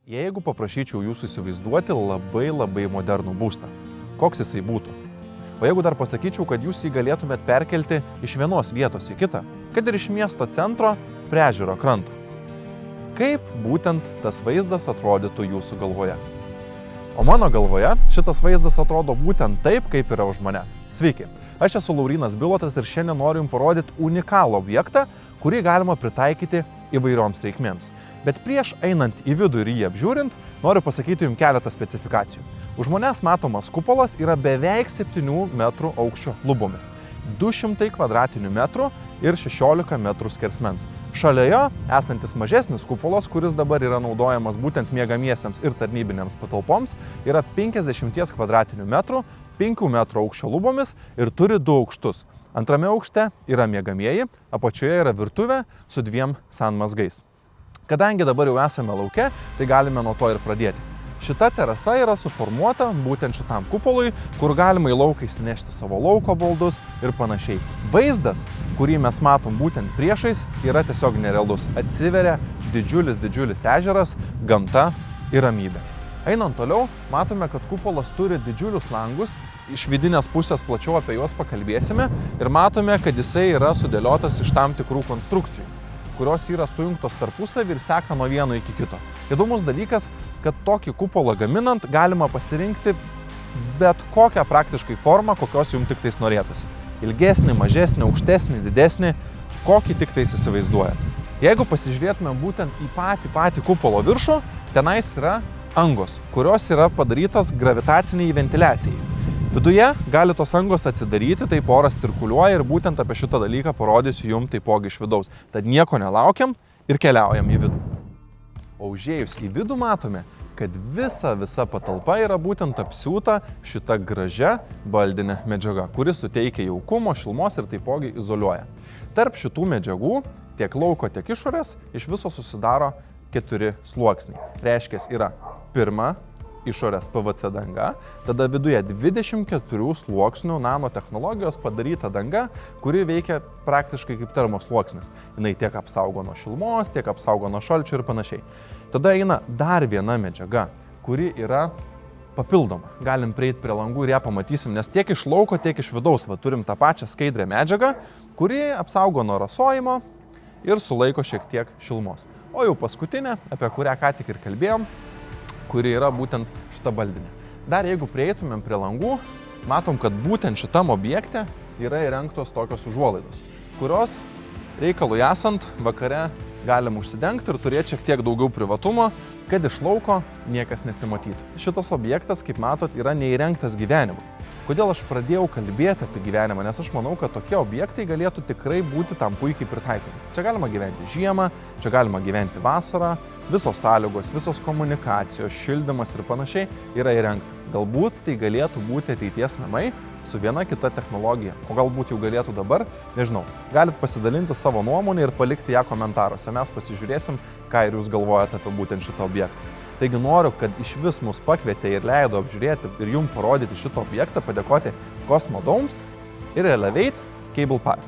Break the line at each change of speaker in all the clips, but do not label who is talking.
Jeigu paprašyčiau jūsų įsivaizduoti labai modernų būstą, koks jisai būtų? O jeigu dar pasakyčiau, kad jūs jį galėtumėt perkelti iš vienos vietos į kitą, kad ir iš miesto centro prie ežero kranto, kaip būtent tas vaizdas atrodytų jūsų galvoje? O mano galvoje šitas vaizdas atrodo būtent taip, kaip yra už manęs. Sveiki, aš esu Laurynas Bilotas ir šiandien noriu jums parodyti unikalų objektą, kurį galima pritaikyti įvairioms reikmėms. Bet prieš einant į vidų ir jį apžiūrint, noriu pasakyti jums keletą specifikacijų. Už manęs matomas kupolas yra beveik 7 metrų aukščio lubomis, 200 kvadratinių metrų ir 16 metrų skersmens. Šalia jo esantis mažesnis kupolas, kuris dabar yra naudojamas būtent miegamiesiems ir tarnybinėms patalpoms, yra 50 kvadratinių metrų, 5 metrų aukščio lubomis ir turi 2 aukštus. Antrame aukšte yra miegamieji, apačioje yra virtuvė su 2 sanmazgais. Kadangi dabar jau esame lauke, tai galime nuo to ir pradėti. Šita terasa yra suformuota būtent šitam kupolui, kur galima į lauką išsinešti savo lauko baldus ir panašiai. Vaizdas, kurį mes matom būtent priešais, yra tiesiog nerealus. Atsiveria didžiulis ežeras, gamta ir ramybė. Einant toliau, matome, kad kupolas turi didžiulius langus. Iš vidinės pusės plačiau apie juos pakalbėsime ir matome, kad jisai yra sudėliotas iš tam tikrų konstrukcijų, kurios yra sujungtos tarpusavį ir seka nuo vieno iki kito. Įdomus dalykas, kad tokį kupolą gaminant galima pasirinkti bet kokią praktiškai formą, kokios jums tik tais norėtųsi. Ilgesnį, mažesnį, aukštesnį, didesnį, kokį tik tais įsivaizduoja. Jeigu pasižiūrėtume būtent į patį kupolo viršų, tenais yra angos, kurios yra padarytos gravitaciniai ventiliacijai. Viduje gali tos angos atsidaryti, taip oras cirkuliuoja ir būtent apie šitą dalyką parodysiu jums taipogi iš vidaus. Tad nieko nelaukiam ir keliaujam į vidų. O užėjus į vidų matome, kad visa patalpa yra būtent apsiūta šita gražia baldinė medžiaga, kuri suteikia jaukumo, šilumos ir taipogi izoliuoja. Tarp šitų medžiagų, tiek lauko, tiek išorės, iš viso susidaro 4 sluoksniai. Reiškia, yra pirma išorės PVC danga, tada viduje 24 sluoksnių nanotechnologijos padaryta danga, kuri veikia praktiškai kaip termosluoksnis. Jis tiek apsaugo nuo šilumos, tiek apsaugo nuo šalčio ir panašiai. Tada eina dar viena medžiaga, kuri yra papildoma. Galim prieiti prie langų ir ją pamatysim, nes tiek iš lauko, tiek iš vidaus turim tą pačią skaidrę medžiagą, kuri apsaugo nuo rasojimo ir sulaiko šiek tiek šilumos. O jau paskutinė, apie kurią ką tik ir kalbėjom, kuri yra būtent šita baldinė. Dar jeigu prieitumėm prie langų, matom, kad būtent šitam objekte yra įrengtos tokios užuolaidos, kurios reikalui esant vakare galim užsidengti ir turėti šiek tiek daugiau privatumo, kad iš lauko niekas nesimatytų. Šitas objektas, kaip matot, yra neįrengtas gyvenimui. Kodėl aš pradėjau kalbėti apie gyvenimą? Nes aš manau, kad tokie objektai galėtų tikrai būti tam puikiai pritaikomi. Čia galima gyventi žiemą, čia galima gyventi vasarą, visos sąlygos, visos komunikacijos, šildymas ir panašiai yra įrengta. Galbūt tai galėtų būti ateities namai su viena kita technologija, o galbūt jau galėtų dabar, nežinau. Galit pasidalinti savo nuomonę ir palikti ją komentaruose. Mes pasižiūrėsim, ką ir jūs galvojate apie būtent šitą objektą. Taigi noriu, kad iš vis mus pakvietė ir leido apžiūrėti ir jums parodyti šitą objektą, padėkoti Cosmodomes ir Elevate Cable Park.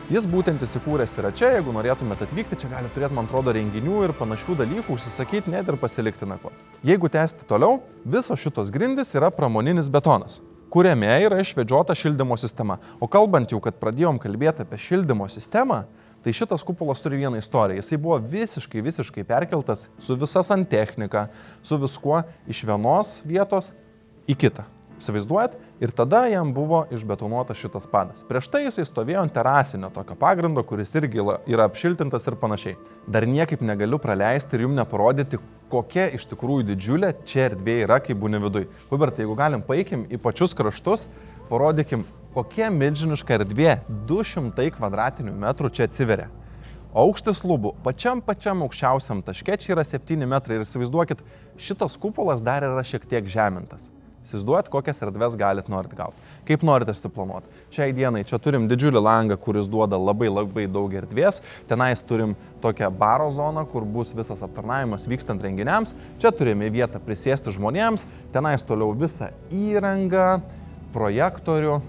Jis būtent įsikūręs yra čia, jeigu norėtumėte atvykti, čia gali turėti, man atrodo, renginių ir panašių dalykų, užsisakyti net ir pasilikti nakvoti. Jeigu tęsti toliau, visos šitos grindys yra pramoninis betonas, kuriame yra išvedžiota šildymo sistema. O kalbant jau, kad pradėjom kalbėti apie šildymo sistemą, tai šitas kupolas turi vieną istoriją. Jisai buvo visiškai perkeltas su visa santechnika, su viskuo iš vienos vietos į kitą. Įsivaizduojat? Ir tada jam buvo išbetonuotas šitas padas. Prieš tai jisai stovėjo ant terasinio tokio pagrindo, kuris irgi yra apšiltintas ir panašiai. Dar niekaip negaliu praleisti ir jums neparodyti, kokia iš tikrųjų didžiulė čia erdvė yra, kaip būni viduj. Hubertai, jeigu galim paeikim į pačius kraštus, parodykim, kokia milžiniška erdvė 200 kvadratinių metrų čia atsiveria. Aukštis lubų pačiam aukščiausiam taške čia yra 7 metrai ir įsivaizduokit, šitas kupolas dar yra šiek tiek žemintas. Įsivaizduojat, kokias erdves norit gauti, kaip norit išsiplanuoti. Šiai dienai čia turim didžiulį langą, kuris duoda labai daug erdvės. Tenais turim tokią baro zoną, kur bus visas aptarnavimas vykstant renginiams. Čia turime vietą prisėsti žmonėms, tenais toliau visą įrangą, projektorių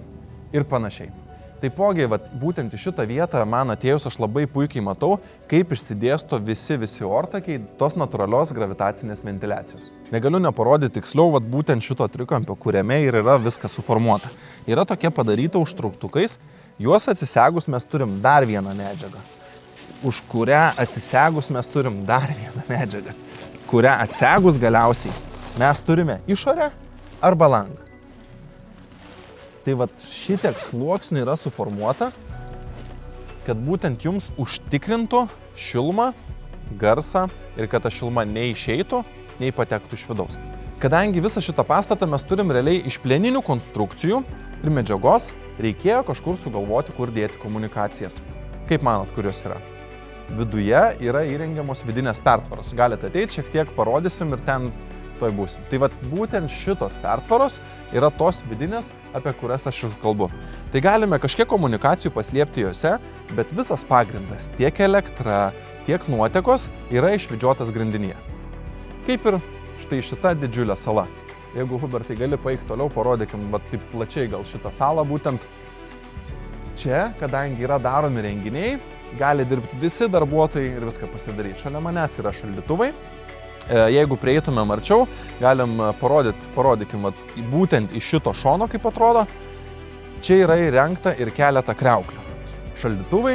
ir panašiai. Taipogi, būtent į šitą vietą man atėjus aš labai puikiai matau, kaip išsidėsto visi ortakiai tos natūralios gravitacinės ventiliacijos. Negaliu neparodyti tiksliau, būtent šito trikampio, kuriame ir yra viskas suformuota. Yra tokie padaryta užtruktukais, juos atsisegus mes turim dar vieną medžiagą. Už kurią atsisegus mes turim dar vieną medžiagą. Kurią atsegus galiausiai mes turime išorę arba langą. Tai šitiek sluoksnių yra suformuota, kad būtent jums užtikrintų šilumą, garsą ir kad ta šiluma nei išeitų, nei patektų iš vidaus. Kadangi visą šitą pastatą mes turim realiai iš plieninių konstrukcijų ir medžiagos, reikėjo kažkur sugalvoti, kur dėti komunikacijas. Kaip manot, kur jos yra? Viduje yra įrengiamos vidinės pertvaros. Galite ateiti, šiek tiek parodysim ir ten toj būsim. Tai būtent šitos pertvaros yra tos vidinės, apie kurias aš ir kalbu. Tai galime kažkiek komunikacijų paslėpti juose, bet visas pagrindas, tiek elektra, tiek nuotekos yra išvedžiotas grandinyje. Kaip ir štai šita didžiulė sala. Jeigu, Hubertai, gali paeiti toliau, parodykim, taip plačiai gal šitą salą, būtent čia, kadangi yra daromi renginiai, gali dirbti visi darbuotojai ir viską pasidaryti. Šalia manęs yra šaldytuvai. Jeigu prieitumėm arčiau, galim parodykim būtent iš šito šono, kaip atrodo. Čia yra įrengta ir keletą kriauklių. Šaldytuvai,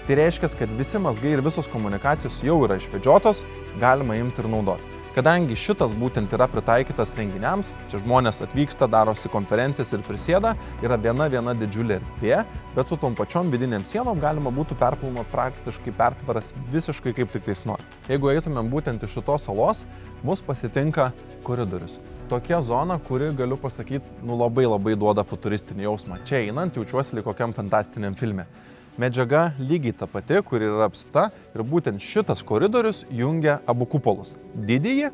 tai reiškia, kad visi mazgai ir visos komunikacijos jau yra išvedžiotos, galima imti ir naudoti. Kadangi šitas būtent yra pritaikytas renginiams, čia žmonės atvyksta, darosi konferencijas ir prisėda, yra viena didžiulė erdvė, bet su tom pačiom vidiniam sienom galima būtų perplanuoti praktiškai pertvaras visiškai kaip tik tais nori. Jeigu eitumėm būtent iš šitos salos, mus pasitinka koridorius. Tokia zona, kuri, galiu pasakyti, labai duoda futuristinį jausmą. Čia einant jaučiuosi lyg kokiam fantastiniam filme. Medžiaga lygiai ta pati, kuri yra apsuta ir būtent šitas koridorius jungia abu kupolus – didįjį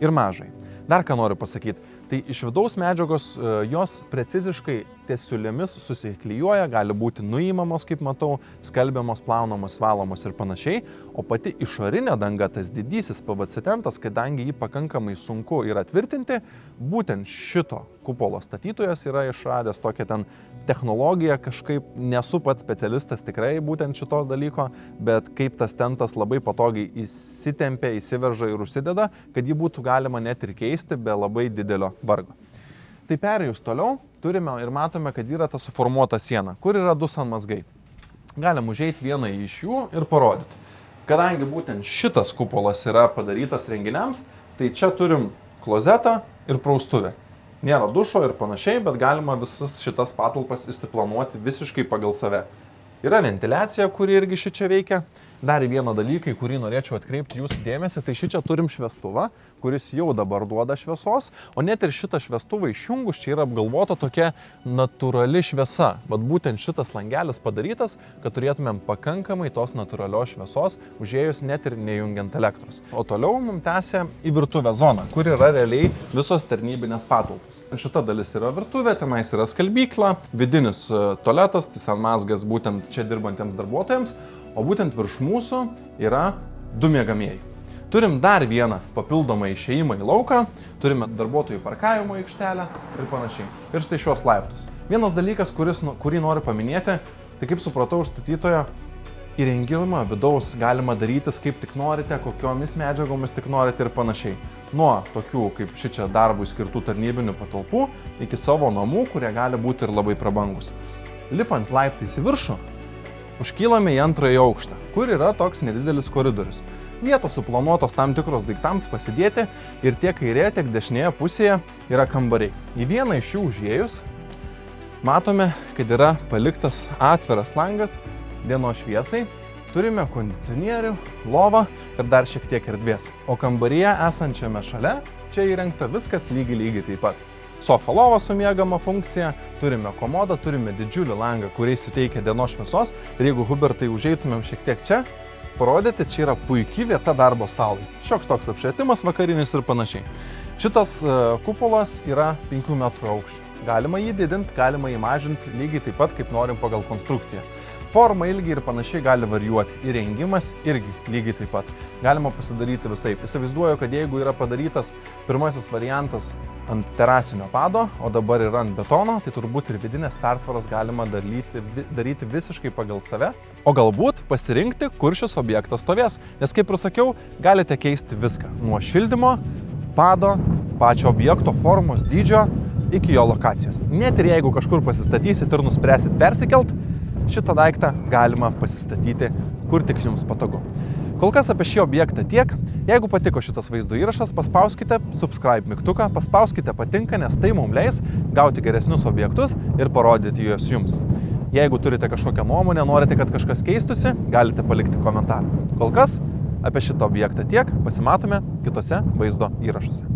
ir mažai. Dar ką noriu pasakyti, tai iš vidaus medžiagos jos preciziškai tiesiulėmis susiklijuoja, gali būti nuimamos, kaip matau, skalbiamos, plaunamos, valomos ir panašiai, o pati išorinė danga, tas didysis PVC tentas, kadangi jį pakankamai sunku yra tvirtinti, būtent šito kupolo statytojas yra išradęs tokią ten technologiją, kažkaip nesu pats specialistas tikrai būtent šitos dalyko, bet kaip tas tentas labai patogiai įsitempia, įsiverža ir užsideda, kad jį būtų galima net ir keisti be labai didelio vargo. Tai perėjus toliau, turime ir matome, kad yra ta suformuota siena, kur yra du sanmazgai. Galim užeiti vieną iš jų ir parodyti. Kadangi būtent šitas kupolas yra padarytas renginiams, tai čia turim klozetą ir praustuvę. Nėra dušo ir panašiai, bet galima visas šitas patalpas išsiplanuoti visiškai pagal save. Yra ventiliacija, kuri irgi šičia veikia. Dar vieną dalyką, kurį norėčiau atkreipti jūsų dėmesį, tai šičia turim šviestuvą, kuris jau dabar duoda šviesos, o net ir šitą šviestuvą išjungus čia yra apgalvota tokia natūrali šviesa. Vat būtent šitas langelis padarytas, kad turėtumėm pakankamai tos natūralios šviesos, užėjus net ir nejungiant elektros. O toliau mums tęsia į virtuvę zoną, kur yra realiai visos tarnybinės patalpos. Šita dalis yra virtuvė, tenais yra skalbykla, vidinis tualetas, tai sanmazgas būtent čia dirbantiems darbuotojams. O būtent virš mūsų yra du miegamieji. Turim dar vieną papildomą išėjimą į lauką, turime darbuotojų parkavimo aikštelę ir panašiai. Ir štai šios laiptus. Vienas dalykas, kurį noriu paminėti, tai kaip supratau iš statytojo, įrengimą vidaus galima darytis kaip tik norite, kokiomis medžiagomis tik norite ir panašiai. Nuo tokių kaip šičia darbui skirtų tarnybinių patalpų iki savo namų, kurie gali būti ir labai prabangus. Lipant laiptais į viršų, užkylame į antrąjį aukštą, kur yra toks nedidelis koridorius. Vietos suplanuotos tam tikros daiktams pasidėti ir tiek kairėje, tiek dešinėje pusėje yra kambariai. Į vieną iš jų užėjus matome, kad yra paliktas atviras langas dienos šviesai. Turime kondicionierių, lovą ir dar šiek tiek erdvės. O kambaryje esančiame šalia čia įrengta viskas lygiai taip pat. Sofa lova su miegama funkcija, turime komodą, turime didžiulį langą, kuriais suteikia dienos šviesos. Ir jeigu, Hubertai, užeitumėm šiek tiek čia, parodyti, čia yra puikia vieta darbo stalui. Šioks toks apšvietimas vakarinis ir panašiai. Šitas kupolas yra 5 metrų aukščio. Galima jį didinti, galima jį mažinti lygiai taip pat, kaip norim pagal konstrukciją. Forma, ilgiai ir panašiai gali varijuoti. Įrengimas irgi lygiai taip pat. Galima pasidaryti visaip. Įsivaizduoju, kad jeigu yra padarytas pirmasis variantas ant terasinio pado, o dabar yra ant betono, tai turbūt ir vidinės pertvaras galima daryti visiškai pagal save. O galbūt pasirinkti, kur šis objektas stovės. Nes kaip ir sakiau, galite keisti viską. Nuo šildymo, pado, pačio objekto formos, dydžio iki jo lokacijos. Net ir jeigu kažkur pasistatysit ir nuspręsit persikelt, šitą daiktą galima pasistatyti, kur tik jums patogu. Kol kas apie šį objektą tiek. Jeigu patiko šitas vaizdo įrašas, paspauskite subscribe mygtuką, paspauskite patinka, nes tai mums leis gauti geresnius objektus ir parodyti juos jums. Jeigu turite kažkokią nuomonę, norite, kad kažkas keistusi, galite palikti komentarą. Kol kas apie šitą objektą tiek, pasimatome kitose vaizdo įrašuose.